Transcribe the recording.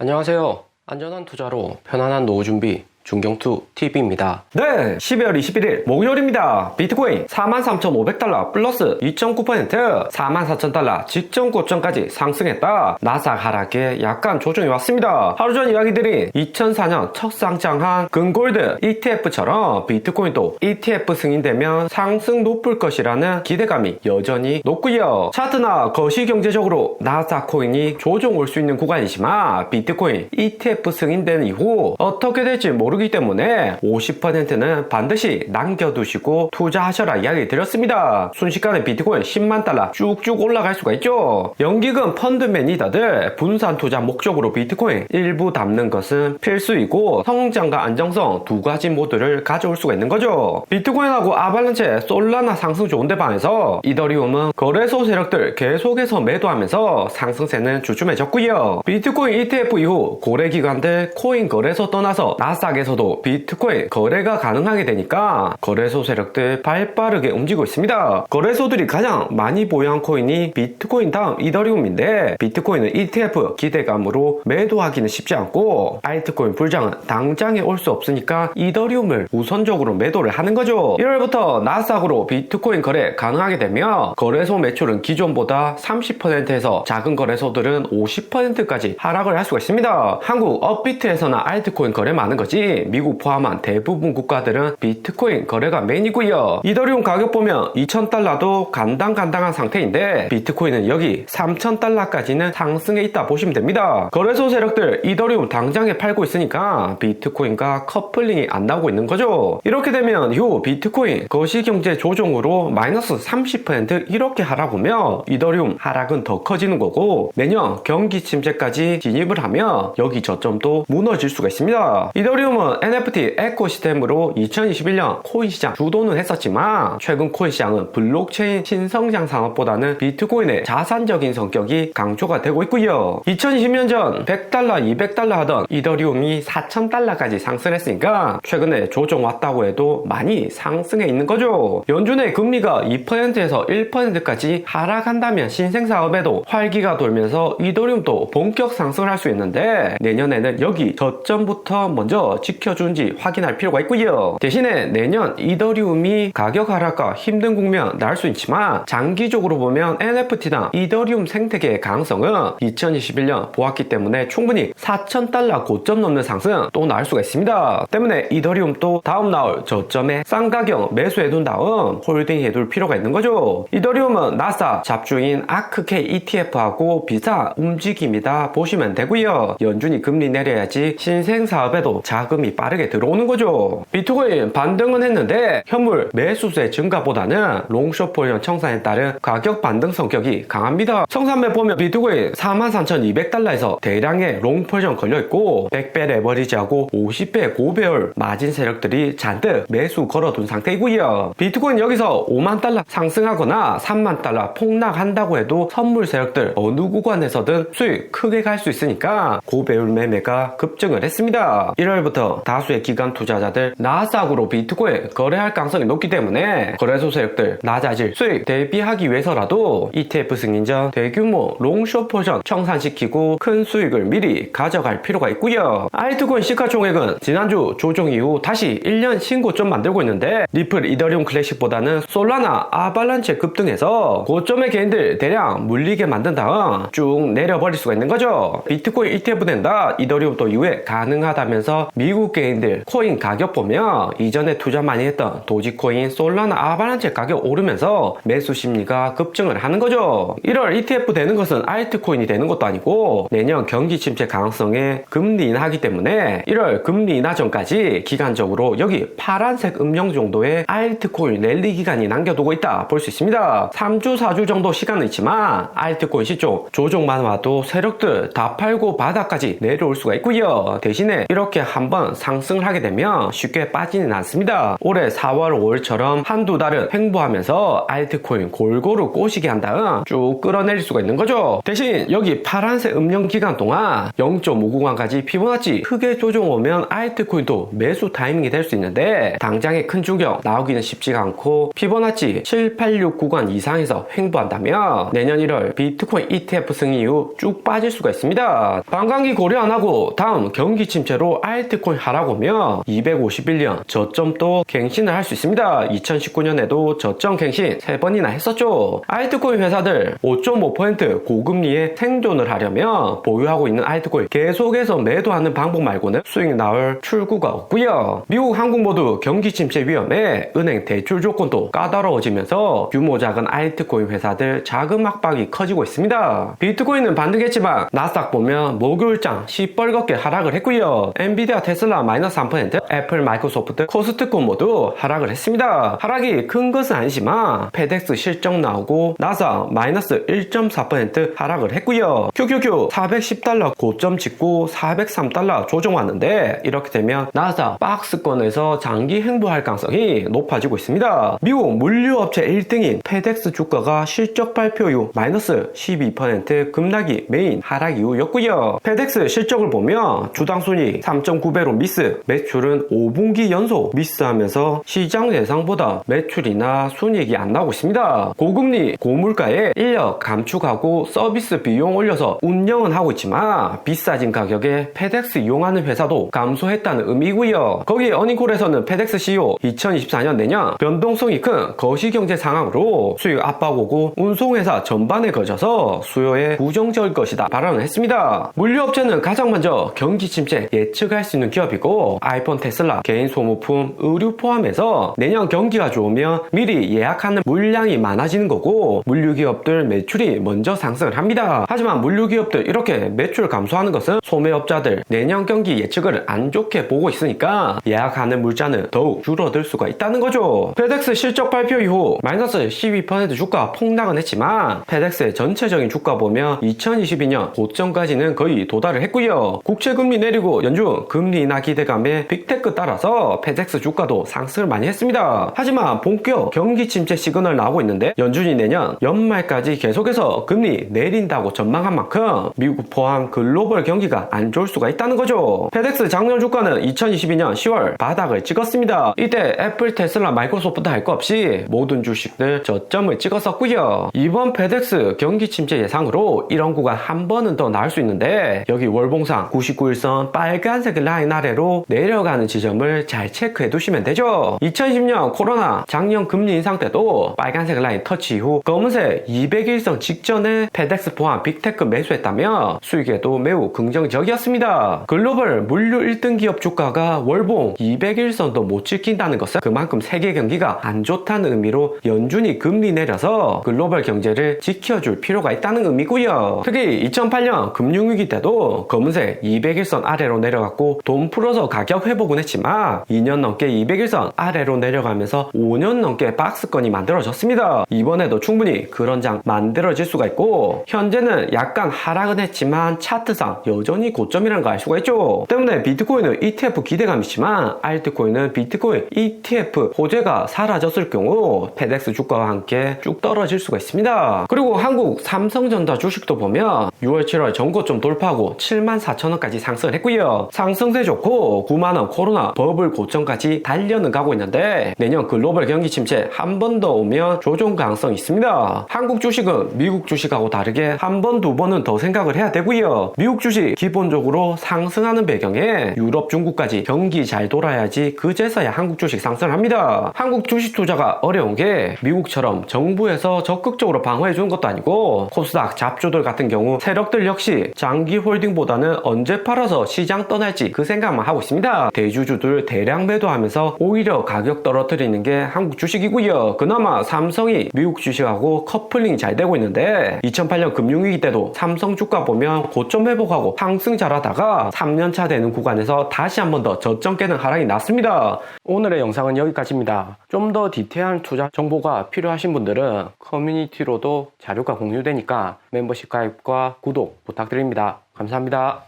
안녕하세요. 안전한 투자로 편안한 노후 준비 중경투 TV입니다. 네, 12월 21일 목요일입니다. 비트코인 43,500달러 플러스 2.9%, 44,000달러 직전 고점까지 상승했다. 나스닥 하락에 약간 조정이 왔습니다. 하루 전 이야기드린 2004년 첫 상장한 금골드 ETF처럼 비트코인도 ETF 승인되면 상승 높을 것이라는 기대감이 여전히 높고요. 차트나 거시경제적으로 나스닥 코인이 조정 올 수 있는 구간이지만 비트코인 ETF 승인된 이후 어떻게 될지 모르기 때문에 50%는 반드시 남겨두시고 투자하셔라 이야기 드렸습니다. 순식간에 비트코인 10만 달러 쭉쭉 올라갈 수가 있죠. 연기금 펀드 매니저들 분산 투자 목적으로 비트코인 일부 담는 것은 필수이고 성장과 안정성 두 가지 모두를 가져올 수가 있는 거죠. 비트코인하고 아발란체, 솔라나 상승 좋은데 반해서 이더리움은 거래소 세력들 계속해서 매도하면서 상승세는 주춤해졌고요. 비트코인 ETF 이후 고래기관들 코인 거래소 떠나서 나스닥에서도 비트코인 거래가 가능하게 되니까 거래소 세력들 발빠르게 움직이고 있습니다. 거래소들이 가장 많이 보유한 코인이 비트코인 다음 이더리움인데 비트코인은 ETF 기대감으로 매도하기는 쉽지 않고 알트코인 불장은 당장에 올 수 없으니까 이더리움을 우선적으로 매도를 하는 거죠. 1월부터 나스닥으로 비트코인 거래 가능하게 되며 거래소 매출은 기존보다 30%에서 작은 거래소들은 50%까지 하락을 할 수가 있습니다. 한국 업비트에서나 알트코인 거래 많은 거지 미국 포함한 대부분 국가들은 비트코인 거래가 메인이고요. 이더리움 가격 보면 2,000달러도 간당간당한 상태인데 비트코인은 여기 3,000달러까지는 상승해 있다 보시면 됩니다. 거래소 세력들 이더리움 당장에 팔고 있으니까 비트코인과 커플링이 안 나오고 있는 거죠. 이렇게 되면 이후 비트코인 거시경제 조정으로 마이너스 30% 이렇게 하락오며 이더리움 하락은 더 커지는 거고 내년 경기 침체까지 진입을 하면 여기 저점도 무너질 수가 있습니다. 이더리움은 NFT 에코시스템으로 2021년 코인 시장 주도는 했었지만 최근 코인 시장은 블록체인 신성장 산업보다는 비트코인의 자산적인 성격이 강조가 되고 있고요. 2020년 전 100달러, 200달러 하던 이더리움이 4,000달러까지 상승했으니까 최근에 조정 왔다고 해도 많이 상승해 있는 거죠. 연준의 금리가 2%에서 1%까지 하락한다면 신생사업에도 활기가 돌면서 이더리움도 본격 상승을 할 수 있는데 내년에는 여기 저점부터 먼저 지켜준지 확인할 필요가 있고요. 대신에 내년 이더리움이 가격 하락과 힘든 국면 나올 수 있지만 장기적으로 보면 NFT당 이더리움 생태계의 가능성은 2021년 보았기 때문에 충분히 4,000달러 고점 넘는 상승 또 나올 수가 있습니다. 때문에 이더리움도 다음 나올 저점에 싼 가격 매수해둔 다음 홀딩 해둘 필요가 있는 거죠. 이더리움은 나스닥 잡주인 아크K ETF하고 비슷한 움직임이다 보시면 되고요. 연준이 금리 내려야지 신생사업에도 자금이 빠르게 들어오는 거죠. 비트코인 반등은 했는데 현물 매수세 증가보다는 롱숏 포지션 청산에 따른 가격 반등 성격이 강합니다. 청산매 보면 비트코인 43,200달러에서 대량의 롱 포지션 걸려있고 100배 레버리지하고 50배 고배열 마진 세력들이 잔뜩 매수 걸어둔 상태이고요. 비트코인 여기서 5만 달러 상승하거나 3만 달러 폭락한다고 해도 선물 세력들 어느 구간에서든 수익 크게 갈 수 있으니까 고배율 매매가 급증을 했습니다. 1월부터 다수의 기관 투자자들 나스닥으로 비트코인 거래할 가능성이 높기 때문에 거래소 세력들 낮아질 수익 대비하기 위해서라도 ETF 승인 전 대규모 롱숏 포지션 청산시키고 큰 수익을 미리 가져갈 필요가 있고요. 알트코인 시가총액은 지난주 조정 이후 다시 1년 신고점 만들고 있는데 리플 이더리움 클래식보다는 솔라나 아발란체 급등해서 고점의 개인들 대량 물리게 만든 다음 쭉 내려버릴 수가 있는 거죠. 비트코인 ETF 된다 이더리움도 이후에 가능하다면서 미국 개인들 코인 가격 보면 이전에 투자 많이 했던 도지코인, 솔라나, 아발란체 가격 오르면서 매수 심리가 급증을 하는 거죠. 1월 ETF 되는 것은 알트코인이 되는 것도 아니고 내년 경기 침체 가능성에 금리 인하하기 때문에 1월 금리 인하 전까지 기간적으로 여기 파란색 음영 정도의 알트코인 랠리 기간이 남겨두고 있다 볼 수 있습니다. 3주, 4주 정도 시간은 있지만 알트코인 시총 조정만 와도 세력들 다 팔고 바닥까지 내려올 수가 있고요. 대신에 이렇게 한번 한번 상승을 하게 되면 쉽게 빠지는 않습니다. 올해 4월, 5월처럼 한두 달은 횡보하면서 알트코인 골고루 꼬시게 한 다음 쭉 끌어내릴 수가 있는 거죠. 대신 여기 파란색 음영 기간 동안 0.5 구간까지 피보나치 크게 조정 오면 알트코인도 매수 타이밍이 될 수 있는데 당장의 큰 충격 나오기는 쉽지가 않고 피보나치 786 구간 이상에서 횡보한다면 내년 1월 비트코인 ETF 승인 이후 쭉 빠질 수가 있습니다. 반감기 고려 안 하고 다음 경기 침체로 알트코인 하락 오면 251년 저점도 갱신을 할 수 있습니다. 2019년에도 저점 갱신 3번이나 했었죠. 알트코인 회사들 5.5% 고금리에 생존을 하려면 보유하고 있는 알트코인 계속해서 매도하는 방법 말고는 수익이 나올 출구가 없고요. 미국, 한국 모두 경기 침체 위험에 은행 대출 조건도 까다로워지면서 규모 작은 알트코인 회사들 자금 압박이 커지고 있습니다. 비트코인은 반등했지만 나스닥 보면 목요일장 시뻘겋게 하락을 했고요. 엔비디아, 테슬라 마이너스 3%, 애플, 마이크로소프트, 코스트코 모두 하락을 했습니다. 하락이 큰 것은 아니지만 페덱스 실적 나오고 나사 마이너스 1.4% 하락을 했고요. QQQ 410달러 고점 찍고 403달러 조정 왔는데 이렇게 되면 나사 박스권에서 장기 횡보할 가능성이 높아지고 있습니다. 미국 물류업체 1등인 페덱스 주가가 실적 발표 이후 마이너스 12% 급락이 메인 하락 이유였고요. 페덱스 실적을 보면 주당 순이익 3.9배로 미스, 매출은 5분기 연속 미스하면서 시장 예상보다 매출이나 순이익이 안 나오고 있습니다. 고금리, 고물가에 인력 감축하고 서비스 비용 올려서 운영은 하고 있지만 비싸진 가격에 페덱스 이용하는 회사도 감소했다는 의미고요. 거기 어닝콜에서는 페덱스 CEO 2024년 내년 변동성이 큰 거시경제 상황으로 수익 압박 오고 운송회사 전반에 걸쳐서 수요에 부정적일 것이다 발언을 했습니다. 물류업체는 가장 먼저 경기 침체 예측할 수 있는 기업이고 아이폰, 테슬라, 개인 소모품, 의류 포함해서 내년 경기가 좋으면 미리 예약하는 물량이 많아지는 거고 물류기업들 매출이 먼저 상승을 합니다. 하지만 물류기업들 이렇게 매출 감소하는 것은 소매업자들 내년 경기 예측을 안 좋게 보고 있으니까 예약하는 물자는 더욱 줄어들 수가 있다는 거죠. 페덱스 실적 발표 이후 마이너스 12% 주가 폭락은 했지만 페덱스의 전체적인 주가 보면 2022년 고점까지는 거의 도달을 했고요. 국채금리 내리고 연준 금리 인하 기대감에 빅테크 따라서 페덱스 주가도 상승을 많이 했습니다. 하지만 본격 경기 침체 시그널 나오고 있는데 연준이 내년 연말까지 계속해서 금리 내린다고 전망한 만큼 미국 포함 글로벌 경기가 안 좋을 수가 있다는 거죠. 페덱스 작년 주가는 2022년 10월 바닥을 찍었습니다. 이때 애플, 테슬라, 마이크로소프트 할 거 없이 모든 주식들 저점을 찍었었고요. 이번 페덱스 경기 침체 예상으로 이런 구간 한 번은 더 나올 수 있는데 여기 월봉상 99일선 빨간색 라인 아래로 내려가는 지점을 잘 체크해 두시면 되죠. 2020년 코로나 작년 금리 인상 때도 빨간색 라인 터치 이후 검은색 200일선 직전에 페덱스 포함 빅테크 매수했다면 수익에도 매우 긍정적이었습니다. 글로벌 물류 1등 기업 주가가 월봉 200일선도 못 지킨다는 것은 그만큼 세계 경기가 안 좋다는 의미로 연준이 금리 내려서 글로벌 경제를 지켜줄 필요가 있다는 의미고요. 특히 2008년 금융위기 때도 검은색 200일선 아래로 내려갔고 돈 풀어서 가격 회복은 했지만 2년 넘게 200일선 아래로 내려가면서 5년 넘게 박스권이 만들어졌습니다. 이번에도 충분히 그런 장 만들어질 수가 있고 현재는 약간 하락은 했지만 차트상 여전히 고점이라는 걸 알 수가 있죠. 때문에 비트코인은 ETF 기대감이 있지만 알트코인은 비트코인 ETF 호재가 사라졌을 경우 페덱스 주가와 함께 쭉 떨어질 수가 있습니다. 그리고 한국 삼성전자 주식도 보면 6월 7월 전고점 돌파하고 74,000원까지 상승을 했고요. 상승세 좋고 9만원 코로나 버블 고점까지 달려는 가고 있는데 내년 글로벌 경기 침체 한 번 더 오면 조정 가능성이 있습니다. 한국 주식은 미국 주식하고 다르게 한 번, 두 번은 더 생각을 해야 되고요. 미국 주식 기본적으로 상승하는 배경에 유럽, 중국까지 경기 잘 돌아야지 그제서야 한국 주식 상승을 합니다. 한국 주식 투자가 어려운 게 미국처럼 정부에서 적극적으로 방어해 주는 것도 아니고 코스닥 잡주들 같은 경우 세력들 역시 장기 홀딩보다는 언제 팔아서 시장 떠날지 그 생각만 하고 있습니다. 대주주들 대량 매도하면서 오히려 가격 떨어뜨리는 게 한국 주식이고요. 그나마 삼성이 미국 주식하고 커플링이 잘 되고 있는데 2008년 금융위기 때도 삼성 주가 보면 고점 회복하고 상승 잘하다가 3년차 되는 구간에서 다시 한 번 더 저점 깨는 하락이 났습니다. 오늘의 영상은 여기까지입니다. 좀 더 디테일한 투자 정보가 필요하신 분들은 커뮤니티로도 자료가 공유되니까 멤버십 가입과 구독 부탁드립니다. 감사합니다.